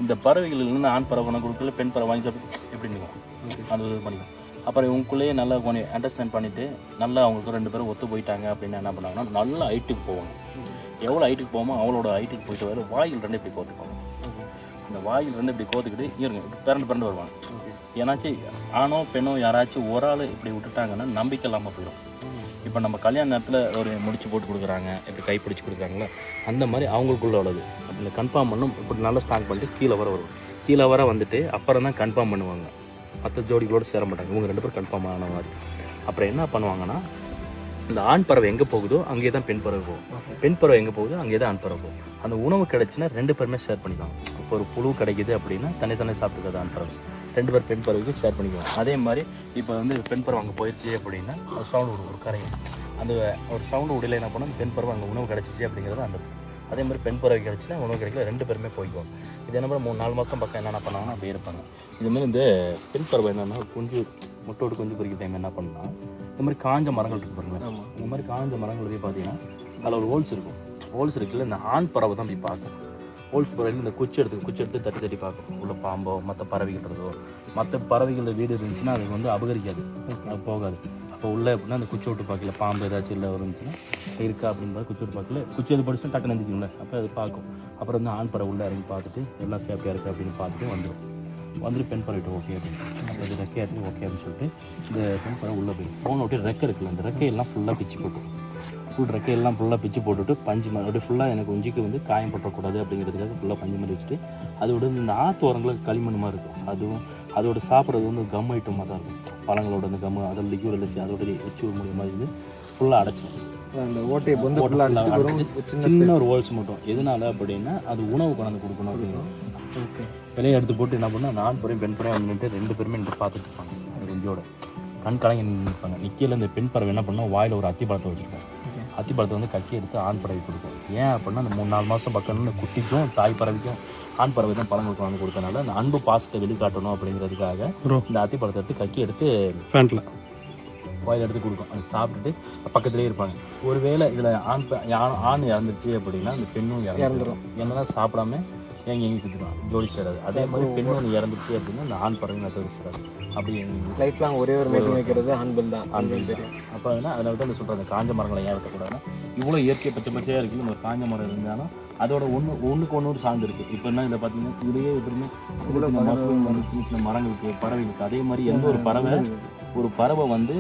இந்த பறவைகளிலிருந்து ஆண் பறவை கொடுக்கல, பெண் பறவை வாங்கி சாப்பிட்டு எப்படி இருக்கும் அந்த இது பண்ணிக்கலாம். அப்புறம் இவங்களுக்குள்ளேயே நல்லா கொஞ்சம் அண்டர்ஸ்டாண்ட் பண்ணிவிட்டு நல்லா அவங்களுக்கு 2 பேரும் ஒத்து போயிட்டாங்க அப்படின்னா என்ன பண்ணாங்கன்னா நல்ல ஹைட்டுக்கு போவாங்க. எவ்வளோ ஹைட்டுக்கு போமோ அவ்வளோட ஹைட்டுக்கு போயிட்டு வர வாயில் ரெண்டு இப்படி கோத்துப்பாங்க. இந்த வாயில் ரெண்டு இப்படி கோத்துக்கிட்டு இருங்க பிறண்டு வருவாங்க. ஏன்னாச்சும் ஆணோ பெண்ணோ யாராச்சும் ஒரு ஆள் இப்படி விட்டுட்டாங்கன்னா நம்பிக்கை இல்லாமல் போயிடும். இப்போ நம்ம கல்யாண நேரத்தில் ஒரு முடிச்சு போட்டு கொடுக்குறாங்க, இப்படி கை பிடிச்சி கொடுக்குறாங்களா, அந்த மாதிரி அவங்களுக்குள்ள உள்ளது அப்படி கன்ஃபார்ம் பண்ணும். இப்படி நல்லா ஸ்ட்ராங் பண்ணிட்டு கீழே வரும். கீழே வர வந்துட்டு அப்புறம் தான் கன்ஃபார்ம் பண்ணுவாங்க. மற்ற ஜோடிகளோடு சேர மாட்டாங்க. இவங்க 2 பேரும் கன்ஃபார்ம் ஆன மாதிரி. அப்புறம் என்ன பண்ணுவாங்கன்னா, இந்த ஆண் பறவை எங்கே போகுதோ அங்கே தான் பெண் பறவை போகும், பெண் பறவை எங்கே போகுதோ அங்கே தான் ஆண் பறவை போகும். அந்த உணவு கிடைச்சுன்னா 2 பேருமே ஷேர் பண்ணிக்குவாங்க. இப்போ ஒரு புழு கிடைக்குது அப்படின்னா தனித்தனி சாப்பிட்டுக்கிறது ஆண் பறவை, 2 பேர் பெண் பறவைக்கும் ஷேர் பண்ணிக்குவாங்க. அதே மாதிரி இப்போ வந்து பெண் பறவை அங்கே போயிடுச்சு அப்படின்னா ஒரு சவுண்டு விடும், ஒரு கரையும். அந்த ஒரு சவுண்டு விடல என்ன பண்ணணும், பெண் பறவை அங்கே உணவு கிடச்சிச்சு அப்படிங்கிறது அந்த. அதே மாதிரி பெண் பறவை கிடச்சின்னா உணவு கிடைக்கல, 2 பேருமே போய்க்குவாங்க. இது என்ன 3-4 மாதம் பக்கம் என்னென்ன பண்ணாங்கன்னா அப்படி இருப்பாங்க. இதுமாதிரி இந்த பெண் பறவை என்னென்னா குஞ்சு முட்டோடு குஞ்சு பொறிக்கிற டைம் என்ன பண்ணால், இந்த மாதிரி காஞ்ச மரங்கள் இருக்குது பாருங்கள். இந்த மாதிரி காஞ்ச மரங்கள் போய் பார்த்தீங்கன்னா அதில் ஒரு ஹோல்ஸ் இருக்கும். ஹோல்ஸ் இருக்குல்ல, இந்த ஆண் பறவை தான் போய் பார்க்கும். ஹோல்ஸ் பறவையில் இந்த குச்சி எடுத்து தட்டி பார்க்கும். உள்ள பாம்போ மற்ற பறவைகள்றதோ, மற்ற பறவைகளோட வீடு இருந்துச்சுன்னா அதுக்கு வந்து அபகரிக்காது, அது போகாது. அப்போ உள்ள எப்படின்னா அந்த குச்சி விட்டு பார்க்கல, பாம்பு ஏதாச்சும் இல்லை இருந்துச்சுன்னா இருக்கா அப்படின்னு குச்சி விட்டு பார்க்கல, குச்சி எது படிச்சுன்னா டக்குன்னு எழுந்திரிக்கும்ல, அப்போ அது பார்க்கும். அப்புறம் வந்து ஆண் பறவை உள்ளே இறங்கி பார்த்துட்டு எல்லாம் சேஃப்டியாக இருக்குது அப்படின்னு பார்த்துட்டு வந்துட்டு பெண் பறவைட்டு ஓகே அப்படின்னு அப்போ இது ரெக்கை எடுத்து ஓகே அப்படின்னு சொல்லிட்டு இந்த பெண் பறவை உள்ளே போய் போன விட்டு ரெக்கை இருக்குல்ல, அந்த ரெக்கையெல்லாம் ஃபுல்லாக பிச்சு போட்டு ரெக்கையெல்லாம் ஃபுல்லாக பிச்சு போட்டுட்டு பஞ்சு மாதிரி அப்படியே ஃபுல்லாக எனக்கு உஞ்சிக்கு வந்து காயம் பற்றக்கூடாது அப்படிங்கிறதுக்காக ஃபுல்லாக பஞ்சு மாதிரி வச்சுட்டு அதோட இந்த ஆற்று ஓரங்களுக்கு களிமண் மாதிரி இருக்கும். அதுவும் அதோட சாப்பிட்றது வந்து கம் ஐட்டமாக தான் இருக்கும். பழங்களோட அந்த கம் அதோட லிக்யூட் எல்லாம் அதோட வச்சு மூலியமாக இது ஃபுல்லாக அடைச்சிடும். அந்த ஓட்டையை வந்து சின்ன ஒரு ஹோல்ஸ் மட்டும். எதனால அப்படின்னா அது உணவு கொண்டாந்து கொடுக்கணும் அப்படிங்கிறோம். விலையை எடுத்து போட்டு என்ன பண்ணால் நான் பறவை பெண் பறவை வந்துட்டு 2 பேருமே நின்று பார்த்துட்டு இருப்பாங்க. கொஞ்சோட கண் கலங்கி நிற்பாங்க. நிற்கையில் இந்த பெண் பறவை என்ன பண்ணால் வாயில் ஒரு அத்திப்பழத்தை வச்சுருப்பாங்க. அத்திப்பழத்தை வந்து கக்கி எடுத்து ஆண் பறவை கொடுக்கும். ஏன் அப்படின்னா அந்த 3-4 மாதம் பக்கம் இந்த குட்டிக்கும் தாய் பறவைக்கும் ஆண் பறவை தான் பழங்களுக்கு வந்து கொடுத்தனால அந்த அன்பு பாசத்தை வெளிக்காட்டணும் அப்படிங்கிறதுக்காக இந்த அத்திப்பழத்தை எடுத்து கக்கி எடுத்து ஃபேண்டில் வாயில் எடுத்து கொடுக்கும். அது சாப்பிட்டுட்டு பக்கத்துலேயே இருப்பாங்க. ஒருவேளை இதில் ஆண் இறந்துருச்சு அப்படின்னா அந்த பெண்ணும் இறந்துடும். என்னன்னா சாப்பிடாம எங்கேயும் சுற்றிடுவாங்க, ஜோடி சேராது. அதே மாதிரி பெண்ணு இறந்துச்சு அப்படின்னா அந்த ஆண் பறவை ஜோடி சேராது. அப்படி லைஃப் லாங் ஒரே ஒரு மீட்டிங் வைக்கிறது ஆண்பில் தான். ஆண்பில் தெரியும். அப்போ அதனால தான் சொல்கிறேன், காஞ்ச மரங்களை ஏன் இருக்கக்கூடாதுன்னா இவ்வளோ இயற்கை பச்சையாக இருக்குது. நம்ம காஞ்ச மரம் இருந்தாலும் அதோட ஒன்றுக்கு ஒன்று சார்ந்து இருக்குது. இப்போ என்ன இதை பார்த்தீங்கன்னா இதையே எப்படின்னு இவ்வளோ மரம் வந்து சின்ன சின்ன மரங்களுக்கு பறவைகளுக்கு அதே மாதிரி எந்த ஒரு பறவை வந்து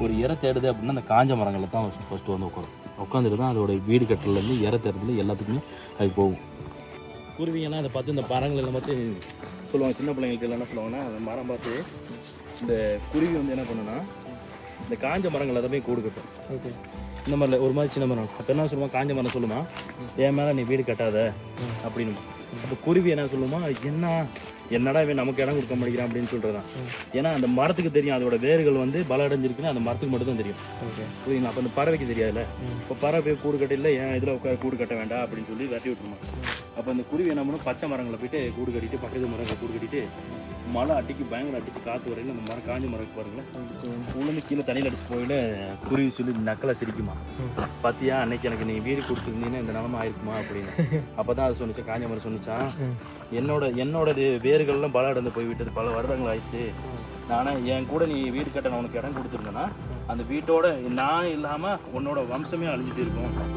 ஒரு இறை தேடுது அப்படின்னா அந்த காஞ்ச மரங்களை தான் ஃபஸ்ட்டு வந்து உட்காந்துட்டு தான் அதோட வீடு கட்டுறதுலேருந்து இறை தேடுறதுல எல்லாத்துக்குமே அது போகும். குருவிங்கெல்லாம் அதை பார்த்து இந்த மரங்கள் எல்லாம் பார்த்து சொல்லுவாங்க. சின்ன பிள்ளைங்களுக்கு எல்லாம் என்ன சொல்லுவாங்கன்னா அந்த மரம் பார்த்து இந்த குருவி வந்து என்ன பண்ணுன்னா இந்த காஞ்ச மரங்கள் அதை போய் கூடு கட்டும். ஓகே, இந்த மாதிரில ஒரு மாதிரி சின்ன மரம். அப்போ என்ன சொல்லுவான், காஞ்ச மரம் சொல்லுமா என் மேலே நீ வீடு கட்டாத அப்படின்னு. அப்போ குருவி என்ன சொல்லுமா, என்னடா இவன் நமக்கு இடம் கொடுக்க மாட்டேங்கிறான் அப்படின்னு சொல்கிறதான். ஏன்னா அந்த மரத்துக்கு தெரியும் அதோட வேர்கள் வந்து பலம் அடைஞ்சிருக்குன்னு அந்த மரத்துக்கு மட்டும் தான் தெரியும். புரியுங்களா? அப்போ அந்த பறவைக்கு தெரியாதுல்ல. இப்போ பறவை போய் கூடு கட்டில ஏன் இதில் உட்கார கூடு கட்ட வேண்டாம் அப்படின்னு சொல்லி வெட்டி விட்டுருமா. அப்போ அந்த குருவி என்ன பண்ணும், பச்சை மரங்களை போயிட்டு கூடு கட்டிட்டு பக்கத்து மரங்களை கூடு கட்டிட்டு மழை அடிக்கு பயங்கர அடிச்சு காற்று வரையில் அந்த மரம் காஞ்ச மரம் பாருங்களேன் உள்ளே கீழே தண்ணியில் அடிச்சு போயில குருவி சொல்லி நக்கலை சிரிக்குமா, பார்த்தியா அன்னைக்கு எனக்கு நீ வீடு கொடுத்துருந்தீங்கன்னா இந்த நிலமை ஆயிருக்குமா அப்படின்னு. அப்போ தான் அது சொன்னிச்சா, காஞ்ச மரம் சொன்னிச்சா, என்னோட வேர்கள்லாம் பலம் அடைந்து போய் விட்டது, பல வருடங்கள் ஆயிடுச்சு. ஆனால் என் கூட நீ வீடு கட்ட நான் உனக்கு இடம் கொடுத்துருந்தேன்னா அந்த வீட்டோட நான் இல்லாமல் உன்னோட வம்சமே அழிஞ்சிட்டு இருக்கும்.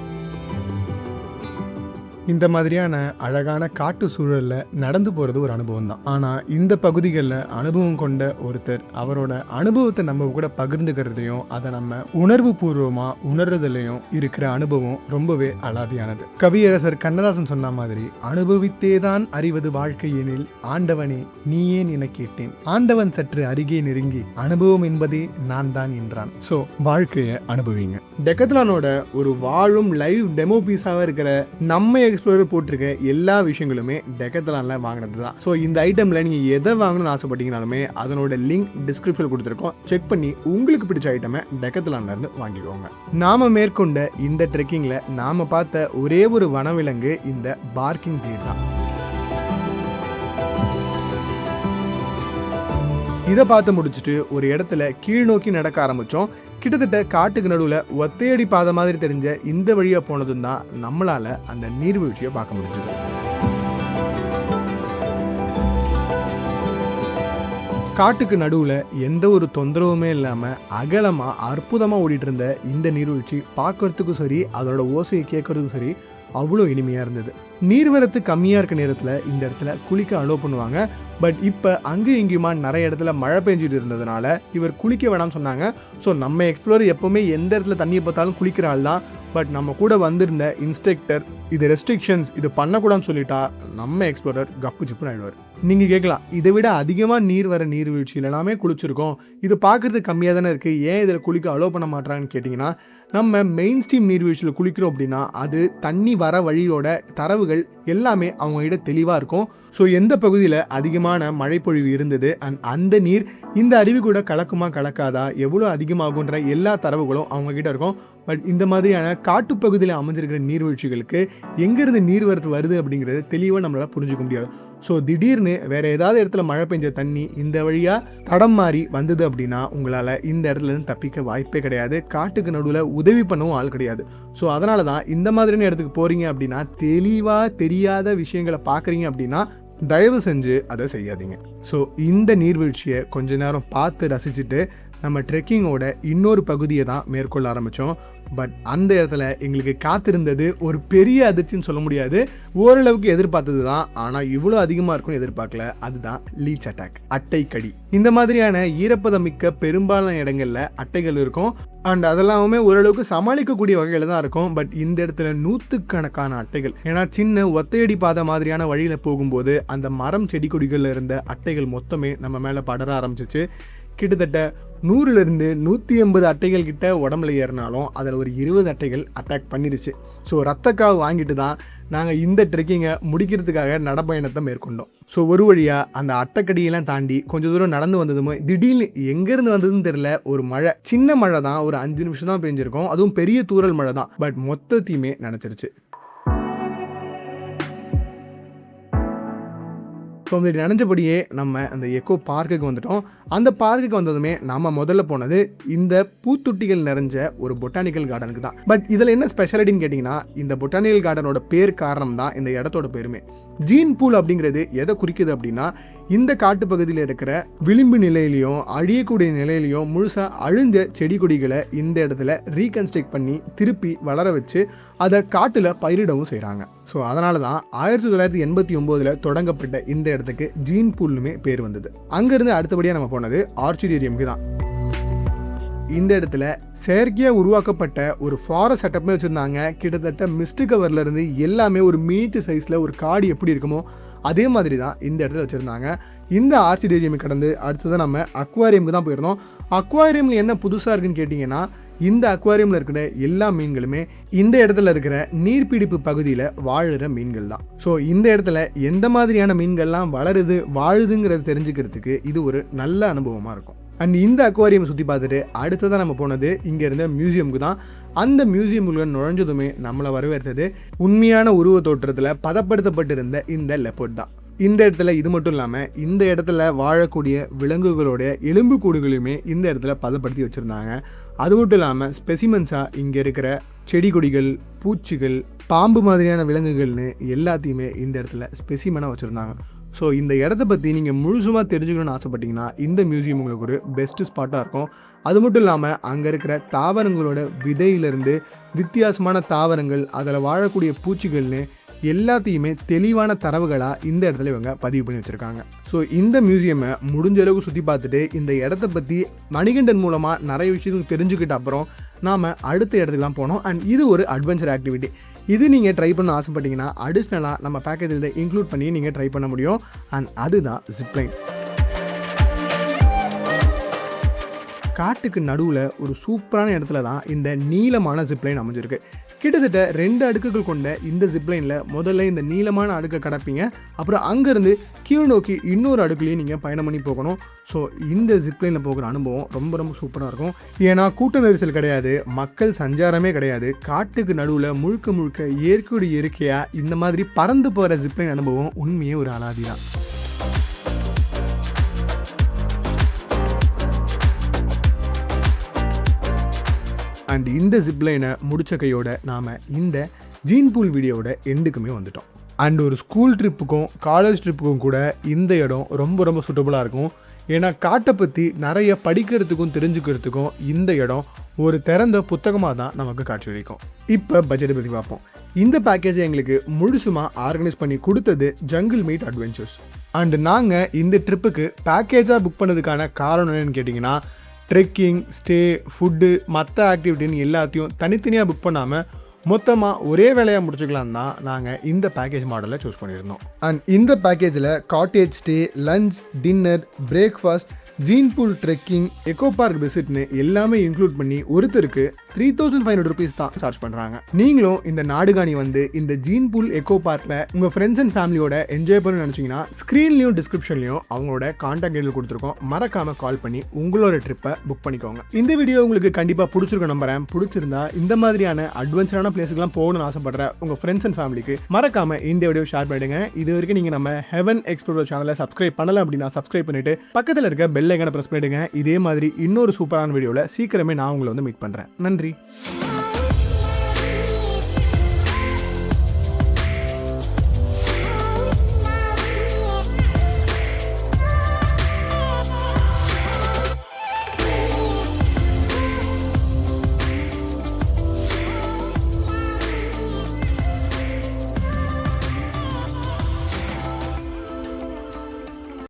இந்த மாதிரியான அழகான காட்டு சூழலில் நடந்து போகிறது ஒரு அனுபவம் தான். ஆனால் இந்த பகுதிகளில் அனுபவம் கொண்ட ஒருத்தர் அவரோட அனுபவத்தை நம்ம கூட பகிர்ந்துக்கிறதையும் அதை நம்ம உணர்வு பூர்வமாக உணர்றதுலையும் இருக்கிற அனுபவம் ரொம்பவே அலாதியானது. கவியரசர் கண்ணதாசன் சொன்ன மாதிரி, அனுபவித்தேதான் அறிவது வாழ்க்கை எனில் ஆண்டவனே நீ ஏன் என கேட்டேன், ஆண்டவன் சற்று அருகே நெருங்கி அனுபவம் என்பதே நான் தான் என்றான். ஸோ வாழ்க்கையை அனுபவிங்க. டெக்கத்லானோட ஒரு வாழும் லைவ் டெமோ பீஸாக இருக்கிற நம்ம எக்ஸ்ப்ளோரர் போட்டிருக்க எல்லா விஷயங்களுமே டெக்கத்லானில் வாங்கினது தான். ஸோ இந்த ஐட்டமில் நீங்கள் எதை வாங்கணும்னு ஆசைப்பட்டீங்கனாலுமே அதனோட லிங்க் டிஸ்கிரிப்ஷனில் கொடுத்துருக்கோம். செக் பண்ணி உங்களுக்கு பிடிச்ச ஐட்டமை டெக்கத்லான்லேருந்து வாங்கிக்கோங்க. நாம் மேற்கொண்ட இந்த ட்ரெக்கிங்கில் நாம் பார்த்த ஒரே ஒரு வனவிலங்கு இந்த பார்க்கிங் டீர் தான். இதை பார்த்து முடிச்சுட்டு ஒரு இடத்துல கீழ் நோக்கி நடக்க ஆரம்பித்தோம். கிட்டத்தட்ட காட்டுக்கு நடுவில் ஒத்தையடி பாதை மாதிரி தெரிஞ்ச இந்த வழியாக போனதும் தான் நம்மளால் அந்த நீர்வீழ்ச்சியை பார்க்க முடிஞ்சது. காட்டுக்கு நடுவில் எந்த ஒரு தொந்தரவுமே இல்லாமல் அகலமாக அற்புதமாக ஓடிட்டு இருந்த இந்த நீர்வீழ்ச்சி பார்க்கறதுக்கும் சரி, அதோட ஓசையை கேட்கறதுக்கும் சரி அவ்வளோ இனிமையாக இருந்தது. நீர்வரத்து கம்மியாக இருக்க நேரத்தில் இந்த இடத்துல குளிக்க அலோவ் பண்ணுவாங்க. பட் இப்போ அங்கேயும் இங்கேயுமா நிறைய இடத்துல மழை பெஞ்சிட்டு இருந்ததுனால இவர் குளிக்க வேணாம்னு சொன்னாங்க. ஸோ நம்ம எக்ஸ்ப்ளோரர் எப்போவுமே எந்த இடத்துல தண்ணியை பார்த்தாலும் குளிக்கிற ஆள் தான். பட் நம்ம கூட வந்திருந்த இன்ஸ்ட்ரக்டர் இது ரெஸ்ட்ரிக்ஷன்ஸ், இது பண்ணக்கூடாதுன்னு சொல்லிட்டா நம்ம எக்ஸ்ப்ளோரர் கப்பு சிப்புன்னு ஆகிடுவார். நீங்கள் கேட்கலாம், இதை விட அதிகமாக நீர் வர நீர்வீழ்ச்சியில் எல்லாமே குளிச்சிருக்கோம், இது பார்க்குறதுக்கு கம்மியாக தானே இருக்குது, ஏன் இதில் குளிக்க அலோவ் பண்ண மாட்டாங்கன்னு கேட்டிங்கன்னா, நம்ம மெயின் ஸ்ட்ரீம் நீர்வீழ்ச்சியில் குளிக்கிறோம் அப்படின்னா அது தண்ணி வர வழியோட தரவுகள் எல்லாமே அவங்ககிட்ட தெளிவாக இருக்கும். ஸோ எந்த பகுதியில் அதிகமான மழைப்பொழிவு இருந்தது அண்ட் அந்த நீர் இந்த அருவி கூட கலக்குமா கலக்காதா, எவ்வளோ அதிகமாகுன்ற எல்லா தரவுகளும் அவங்கக்கிட்ட இருக்கும். பட் இந்த மாதிரியான காட்டுப்பகுதியில் அமைஞ்சிருக்கிற நீர்வீழ்ச்சிகளுக்கு எங்கேருந்து நீர் வரத்து வருது அப்படிங்கிறது தெளிவாக நம்மளால் புரிஞ்சுக்க முடியாது. ஸோ திடீர்னு வேறு ஏதாவது இடத்துல மழை பெஞ்ச தண்ணி இந்த வழியாக தடம் மாறி வந்தது அப்படின்னா உங்களால் இந்த இடத்துலேருந்து தப்பிக்க வாய்ப்பே கிடையாது. காட்டுக்கு நடுவில் உதவி பண்ணவும் ஆள் கிடையாது. ஸோ அதனால தான் இந்த மாதிரியான இடத்துக்கு போகிறீங்க அப்படின்னா, தெளிவாக தெரியாத விஷயங்களை பார்க்குறீங்க அப்படின்னா தயவு செஞ்சு அதை செய்யாதீங்க. ஸோ இந்த நீர்வீழ்ச்சியை கொஞ்ச நேரம் பார்த்து ரசிச்சுட்டு நம்ம ட்ரெக்கிங்கோட இன்னொரு பகுதியை தான் மேற்கொள்ள ஆரம்பித்தோம். பட் அந்த இடத்துல எங்களுக்கு காத்திருந்தது ஒரு பெரிய அதிர்ச்சின்னு சொல்ல முடியாது, ஓரளவுக்கு எதிர்பார்த்தது தான். ஆனால் இவ்வளோ அதிகமாக இருக்கும்னு எதிர்பார்க்கல. அதுதான் லீச் அட்டாக், அட்டை கடி. இந்த மாதிரியான ஈரப்பதம் மிக்க பெரும்பாலான இடங்களில் அட்டைகள் இருக்கும் அண்ட் அதெல்லாமே ஓரளவுக்கு சமாளிக்கக்கூடிய வகையில் தான் இருக்கும். பட் இந்த இடத்துல நூற்றுக்கணக்கான அட்டைகள், ஏன்னா சின்ன ஒத்தையடி பாதை மாதிரியான வழியில் போகும்போது அந்த மரம் செடி கொடிகளில் இருந்த அட்டைகள் மொத்தமே நம்ம மேலே படர ஆரம்பிச்சிச்சு. கிட்டத்தட்ட 100லேருந்து 180 அட்டைகள் கிட்ட உடம்புல ஏறினாலும் அதில் ஒரு 20 அட்டைகள் அட்டாக் பண்ணிடுச்சு. ஸோ ரத்தக்காவு வாங்கிட்டு தான் நாங்கள் இந்த ட்ரெக்கிங்கை முடிக்கிறதுக்காக நடப்பயணத்தை மேற்கொண்டோம். ஸோ ஒரு வழியாக அந்த அட்டைக்கடியெல்லாம் தாண்டி கொஞ்சம் தூரம் நடந்து வந்ததுமே திடீர்னு எங்கேருந்து வந்ததுன்னு தெரியல, ஒரு மழை, சின்ன மழை தான், ஒரு 5 நிமிஷம் தான் பெஞ்சிருக்கும், அதுவும் பெரிய தூறல் மழை தான். பட் மொத்தத்தையுமே நினச்சிருச்சு. ஸோ அப்படி நினச்சபடியே நம்ம அந்த எக்கோ பார்க்குக்கு வந்துட்டோம். அந்த பார்க்குக்கு வந்ததுமே நம்ம முதல்ல போனது இந்த பூத்தொட்டிகள் நிறைஞ்ச ஒரு பொட்டானிக்கல் கார்டனுக்கு தான். பட் இதில் என்ன ஸ்பெஷாலிட்டின்னு கேட்டிங்கன்னா, இந்த பொட்டானிக்கல் கார்டனோட பேர் காரணம் தான் இந்த இடத்தோட பேருமே. ஜீன் பூல் அப்படிங்கிறது எதை குறிக்குது அப்படின்னா, இந்த காட்டுப்பகுதியில் இருக்கிற விளிம்பு நிலையிலையும் அழியக்கூடிய நிலையிலையும் முழுசாக அழிஞ்ச செடி கொடிகளை இந்த இடத்துல ரீகன்ஸ்ட்ரக்ட் பண்ணி திருப்பி வளர வச்சு அதை காட்டில் பயிரிடவும் செய்கிறாங்க. ஸோ அதனால தான் 1989 தொடங்கப்பட்ட இந்த இடத்துக்கு ஜீன் பூல்னுமே பேர் வந்தது. அங்கேருந்து அடுத்தபடியாக நம்ம போனது ஆர்ச்சிடேரியமுக்கு தான். இந்த இடத்துல செயற்கையாக உருவாக்கப்பட்ட ஒரு ஃபாரஸ்ட் செட்டப்மே வச்சுருந்தாங்க. கிட்டத்தட்ட மிஸ்ட் கவர்லேருந்து எல்லாமே ஒரு மீட்டர் சைஸில் ஒரு காடு எப்படி இருக்குமோ அதே மாதிரி தான் இந்த இடத்துல வச்சுருந்தாங்க. இந்த ஆர்ச்சிடேரியமை கடந்து அடுத்ததான் நம்ம அக்வாரியமுக்கு தான் போயிருந்தோம். அக்வாரியமில் என்ன புதுசாக இருக்குன்னு கேட்டிங்கன்னா, இந்த அக்வாரியமில் இருக்கிற எல்லா மீன்களுமே இந்த இடத்துல இருக்கிற நீர்பிடிப்பு பகுதியில் வாழுற மீன்கள் தான். ஸோ இந்த இடத்துல எந்த மாதிரியான மீன்கள்லாம் வளருது வாழுதுங்கிறத தெரிஞ்சுக்கிறதுக்கு இது ஒரு நல்ல அனுபவமாக இருக்கும். அண்ட் இந்த அக்வாரியம் சுற்றி பார்த்துட்டு அடுத்ததான் நம்ம போனது இங்கே இருந்த மியூசியமுக்கு தான். அந்த மியூசியமுக்குள்ள நுழைஞ்சதுமே நம்மளை வரவேற்றது உண்மையான உருவ தோற்றத்தில் பதப்படுத்தப்பட்டிருந்த இந்த லெப்பர்ட் தான். இந்த இடத்துல இது மட்டும் இல்லாமல் இந்த இடத்துல வாழக்கூடிய விலங்குகளோட எலும்பு கூடுகளையுமே இந்த இடத்துல பதப்படுத்தி வச்சுருந்தாங்க. அது மட்டும் இல்லாமல் ஸ்பெசிமென்ஸாக இங்கே இருக்கிற செடி கொடிகள், பூச்சிகள், பாம்பு மாதிரியான விலங்குகள்னு எல்லாத்தையுமே இந்த இடத்துல ஸ்பெசிமெனாக வச்சுருந்தாங்க. ஸோ இந்த இடத்த பற்றி நீங்கள் முழுசுமாக தெரிஞ்சுக்கணும்னு ஆசைப்பட்டீங்கன்னா இந்த மியூசியம் உங்களுக்கு ஒரு பெஸ்ட்டு ஸ்பாட்டாக இருக்கும். அது மட்டும் இல்லாமல் அங்கே இருக்கிற தாவரங்களோட விதையிலிருந்து வித்தியாசமான தாவரங்கள், அதில் வாழக்கூடிய பூச்சிகள்னு எல்லாத்தையுமே தெளிவான தரவுகளாக இந்த இடத்துல இவங்க பதிவு பண்ணி வச்சுருக்காங்க. ஸோ இந்த மியூசியமை முடிஞ்ச அளவுக்கு சுற்றி பார்த்துட்டு இந்த இடத்த பற்றி மணிகண்டன் மூலமாக நிறைய விஷயத்துக்கு தெரிஞ்சுக்கிட்ட அப்புறம் நாம் அடுத்த இடத்துக்கு தான் போனோம். அண்ட் இது ஒரு அட்வென்ச்சர் ஆக்டிவிட்டி. இது நீங்கள் ட்ரை பண்ண ஆசைப்பட்டீங்கன்னா அடிஷ்னலாக நம்ம பேக்கேஜில் இன்க்ளூட் பண்ணி நீங்கள் ட்ரை பண்ண முடியும். அண்ட் அதுதான் ஜிப்லைன். காட்டுக்கு நடுவில் ஒரு சூப்பரான இடத்துல தான் இந்த நீளமான ஜிப்லைன் அமைஞ்சிருக்கு. கிட்டத்தட்ட 2 அடுக்குகள் கொண்ட இந்த ஜிப்லைனில் முதல்ல இந்த நீளமான அடுக்கை கடப்பீங்க, அப்புறம் அங்கேருந்து கீழ் நோக்கி இன்னொரு அடுக்குலையும் நீங்கள் பயணம் பண்ணி போகணும். ஸோ இந்த ஜிப்லைனில் போகிற அனுபவம் ரொம்ப ரொம்ப சூப்பராக இருக்கும். ஏன்னா கூட்ட நெரிசல் கிடையாது, மக்கள் சஞ்சாரமே கிடையாது, காட்டுக்கு நடுவில் முழுக்க முழுக்க இயற்கையாக இந்த மாதிரி பறந்து போகிற ஜிப்லைன் அனுபவம் உண்மையே ஒரு அலாதி தான். அண்ட் இந்த ஜிப்லைனை முடிச்ச கையோட நாம் இந்த ஜீன் பூல் வீடியோவோட எண்டுக்குமே வந்துட்டோம். அண்ட் ஒரு ஸ்கூல் ட்ரிப்புக்கும் காலேஜ் ட்ரிப்புக்கும் கூட இந்த இடம் ரொம்ப ரொம்ப சூட்டபுளாக இருக்கும். ஏன்னா காட்டை பற்றி நிறைய படிக்கிறதுக்கும் தெரிஞ்சுக்கிறதுக்கும் இந்த இடம் ஒரு திறந்த புத்தகமாக தான் நமக்கு காட்சியளிக்கும். இப்போ பட்ஜெட்டை பற்றி பார்ப்போம். இந்த பேக்கேஜை எங்களுக்கு முழுசுமாக ஆர்கனைஸ் பண்ணி கொடுத்தது ஜங்கிள் மீட் அட்வென்ச்சர்ஸ். அண்ட் நாங்கள் இந்த ட்ரிப்புக்கு பேக்கேஜாக புக் பண்ணதுக்கான காரணம் என்னென்னு கேட்டிங்கன்னா, ட்ரெக்கிங், ஸ்டே, ஃபுட்டு, மற்ற ஆக்டிவிட்டின்னு எல்லாத்தையும் தனித்தனியாக புக் பண்ணாமல் மொத்தமாக ஒரே வேலையாக முடிச்சுக்கலாம் தான் நாங்கள் இந்த பேக்கேஜ் மாடலை சூஸ் பண்ணியிருந்தோம். அண்ட் இந்த பேக்கேஜில் cottage stay, lunch, dinner, breakfast, gene pool trekking, eco park விசிட்னு எல்லாமே இன்க்ளூட் பண்ணி ஒருத்தருக்கு 3500 rupees தான் சார்ஜ் பண்ணுறாங்க. நீங்களும் இந்த நாடுகாணி வந்து இந்த ஜீன் பூல் எக்கோ பார்க்கில் உங்கள் ஃப்ரெண்ட்ஸ் அண்ட் ஃபேமிலியோட என்ஜாய் பண்ணணும்னு நினச்சிங்கன்னா ஸ்க்ரீன்லையும் டிஸ்கிரிப்ஷன்லையும் அவங்களோட கான்டாக்ட் டீட்டெயில் கொடுத்துருக்கோம். மறக்காமல் கால் பண்ணி உங்களோட ட்ரிப்பை புக் பண்ணிக்கோங்க. இந்த வீடியோ உங்களுக்கு கண்டிப்பாக பிடிச்சிருக்க நம்புறேன். பிடிச்சிருந்தா இந்த மாதிரியான அட்வென்ச்சரான பிளேஸுக்குலாம் போகணும்னு ஆசைப்படுற உங்கள் ஃப்ரெண்ட்ஸ் அண்ட் ஃபேமிலிக்கு மறக்காமல் இந்த வீடியோ ஷேர் பண்ணிடுங்க. இது வரைக்கும் நீங்கள் நம்ம ஹெவன் எக்ஸ்ப்ளோரர் சேனலை சப்ஸ்கிரைப் பண்ணலை அப்படின்னா சப்ஸ்கிரைப் பண்ணிட்டு பக்கத்தில் இருக்க பெல் ஐகானை பிரஸ் பண்ணிடுங்க. இதே மாதிரி இன்னொரு சூப்பரான வீடியோவில் சீக்கிரமே நான் உங்களை வந்து மீட் பண்ணுறேன். நன்றி.